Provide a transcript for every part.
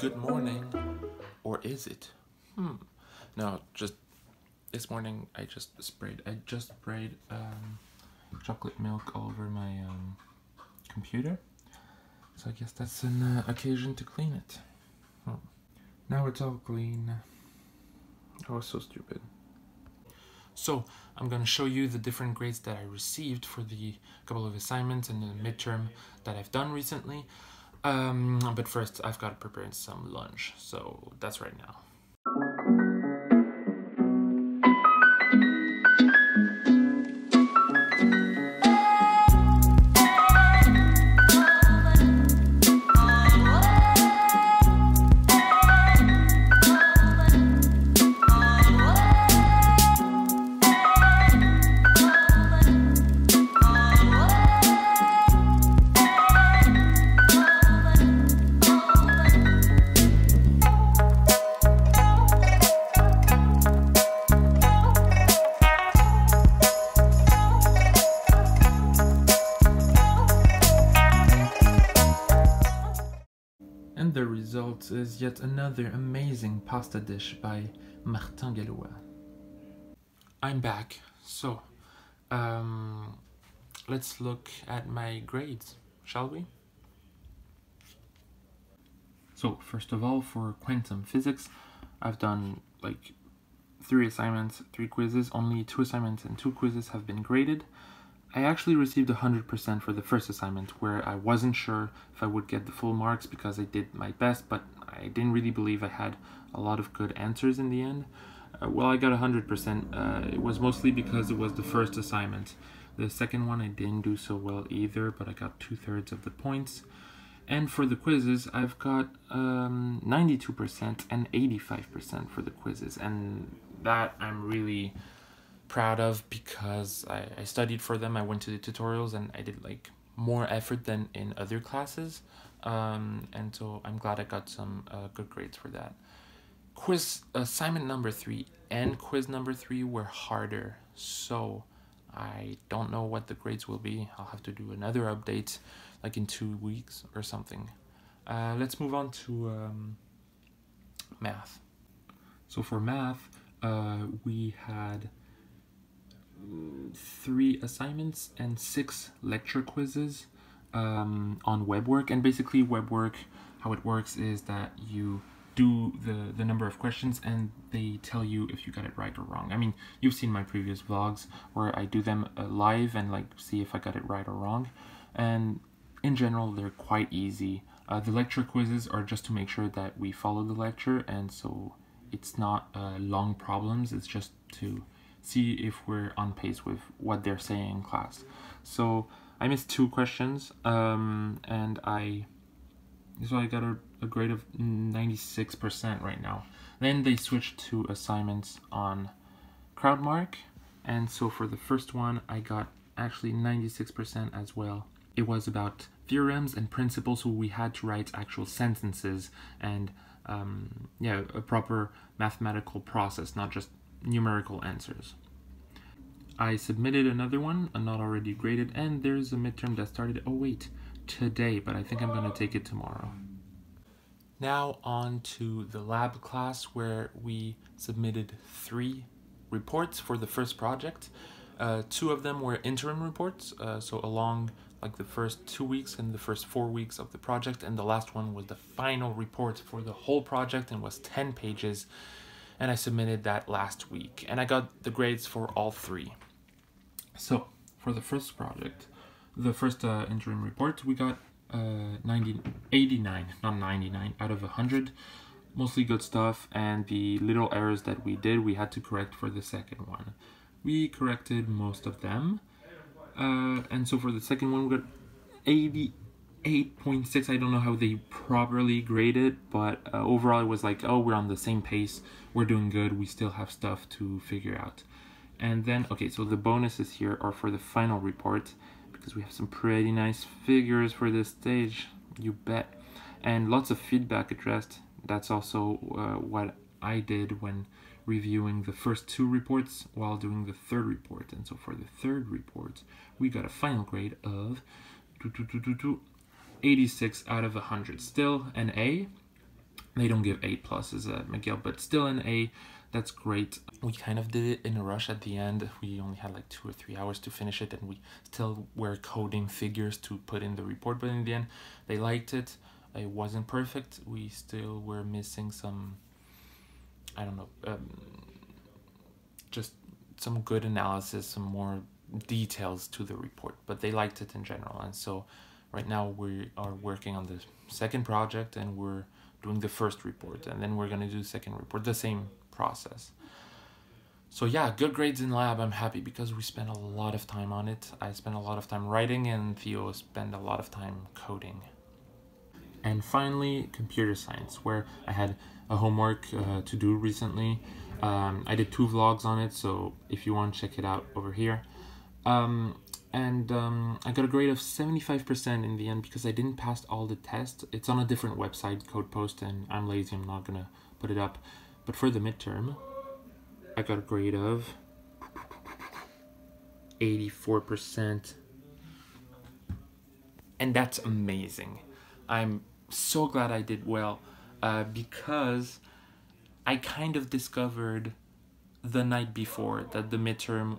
good morning, or is it? No, just this morning I just sprayed chocolate milk all over my computer, so I guess that's an occasion to clean it. Now it's all clean. Oh, so stupid. So I'm going to show you the different grades that I received for the couple of assignments and the midterm that I've done recently. But first I've got to prepare some lunch, so that's right now. And the result is yet another amazing pasta dish by Martin Gallois. I'm back, so let's look at my grades, shall we? So first of all, for quantum physics, I've done like 3 assignments, 3 quizzes. Only 2 assignments and 2 quizzes have been graded. I actually received 100% for the first assignment, where I wasn't sure if I would get the full marks because I did my best, but I didn't really believe I had a lot of good answers in the end. Well, I got 100%. It was mostly because it was the first assignment. The second one I didn't do so well either, but I got 2/3 of the points. And for the quizzes, I've got 92% and 85% for the quizzes, and that I'm really proud of because I studied for them. I went to the tutorials and I did like more effort than in other classes, and so I'm glad I got some good grades for that. Quiz assignment number 3 and quiz number 3 were harder, so I don't know what the grades will be. I'll have to do another update like in 2 weeks or something. Let's move on to math. So for math, we had 3 assignments and 6 lecture quizzes on web work. And basically web work, how it works is that you do the number of questions and they tell you if you got it right or wrong. I mean, you've seen my previous vlogs where I do them live and like see if I got it right or wrong, and in general they're quite easy. The lecture quizzes are just to make sure that we follow the lecture, and so it's not long problems, it's just to see if we're on pace with what they're saying in class. So I missed 2 questions, and I got a grade of 96% right now. Then they switched to assignments on Crowdmark, and so for the first one I got actually 96% as well. It was about theorems and principles, so we had to write actual sentences and yeah, a proper mathematical process, not just numerical answers. I submitted another one, not already graded, and there's a midterm that started, today, but I think I'm going to take it tomorrow. Now on to the lab class, where we submitted 3 reports for the first project. 2 of them were interim reports, so along like the first 2 weeks and the first 4 weeks of the project, and the last one was the final report for the whole project and was 10 pages. And I submitted that last week, and I got the grades for all 3. So for the first project, the first interim report, we got 89, not 99, out of 100. Mostly good stuff, and the little errors that we did, we had to correct for the second one. We corrected most of them, and so for the second one, we got 88.6. I don't know how they properly graded, but overall it was like, oh, we're on the same pace, we're doing good, we still have stuff to figure out. And then, okay, so the bonuses here are for the final report, because we have some pretty nice figures for this stage, you bet. And lots of feedback addressed. That's also what I did when reviewing the first 2 reports while doing the third report. And so for the third report, we got a final grade of 86 out of 100. Still an A, They don't give A pluses at McGill, but still an A. That's great. We kind of did it in a rush at the end. We only had like 2 or 3 hours to finish it, and we still were coding figures to put in the report, but in the end they liked it. It wasn't perfect. We still were missing some, I don't know, just some good analysis, some more details to the report, but they liked it in general. And so right now we are working on the second project, and we're doing the first report, and then we're going to do the second report, the same process. So yeah, good grades in lab. I'm happy because we spent a lot of time on it. I spent a lot of time writing, and Theo spent a lot of time coding. And finally, computer science, where I had a homework to do recently. I did 2 vlogs on it, so if you want, check it out over here. I got a grade of 75% in the end because I didn't pass all the tests. It's on a different website, CodePost, and I'm lazy, I'm not gonna put it up. But for the midterm, I got a grade of 84%. And that's amazing. I'm so glad I did well because I kind of discovered the night before that the midterm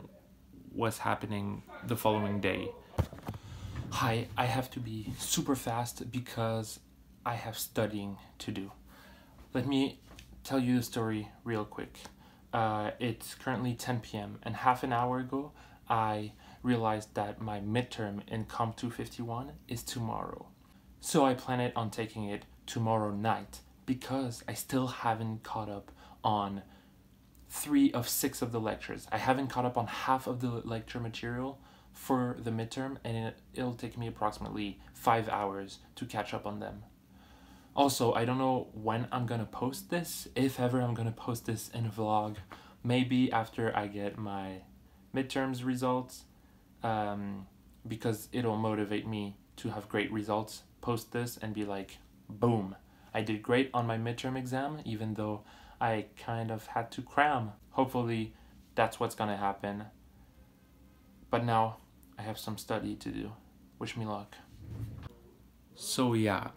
was happening the following day. Hi, I have to be super fast because I have studying to do. Let me tell you the story real quick. It's currently 10 p.m. and half an hour ago I realized that my midterm in Comp 251 is tomorrow. So I plan on taking it tomorrow night because I still haven't caught up on 3 of 6 of the lectures. I haven't caught up on half of the lecture material for the midterm, and it'll take me approximately 5 hours to catch up on them. Also, I don't know when I'm gonna post this, if ever I'm gonna post this in a vlog. Maybe after I get my midterms results, because it'll motivate me to have great results, post this and be like, boom, I did great on my midterm exam, even though I kind of had to cram. Hopefully that's what's gonna happen. But now I have some study to do. Wish me luck. So yeah,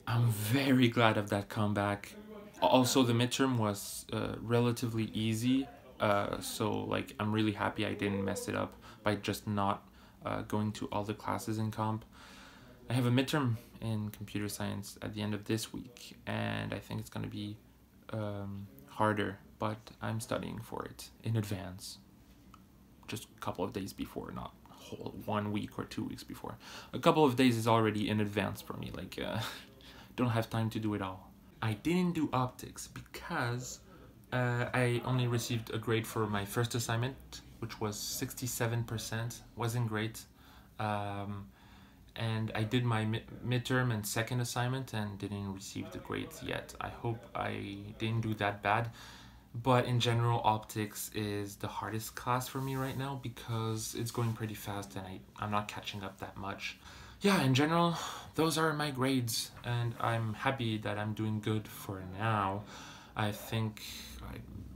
I'm very glad of that comeback. Also, the midterm was relatively easy, so like I'm really happy I didn't mess it up by just not going to all the classes in comp. I have a midterm in computer science at the end of this week, and I think it's gonna be harder, but I'm studying for it in advance. Just a couple of days before, not whole 1 week or 2 weeks before. A couple of days is already in advance for me, like don't have time to do it all. I didn't do optics because I only received a grade for my first assignment, which was 67%, wasn't great. And I did my midterm and second assignment and didn't receive the grades yet. I hope I didn't do that bad. But in general, optics is the hardest class for me right now because it's going pretty fast and I'm not catching up that much. Yeah, in general, those are my grades, and I'm happy that I'm doing good for now. I think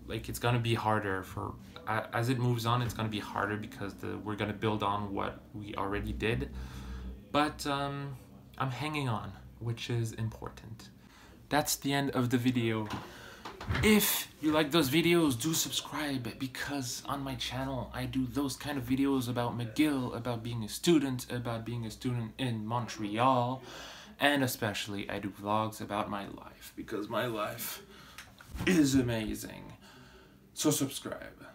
it's gonna be harder for as it moves on. It's gonna be harder because we're gonna build on what we already did. But I'm hanging on, which is important. That's the end of the video. If you like those videos, do subscribe, because on my channel I do those kind of videos about McGill, about being a student in Montreal, and especially I do vlogs about my life, because my life is amazing. So subscribe.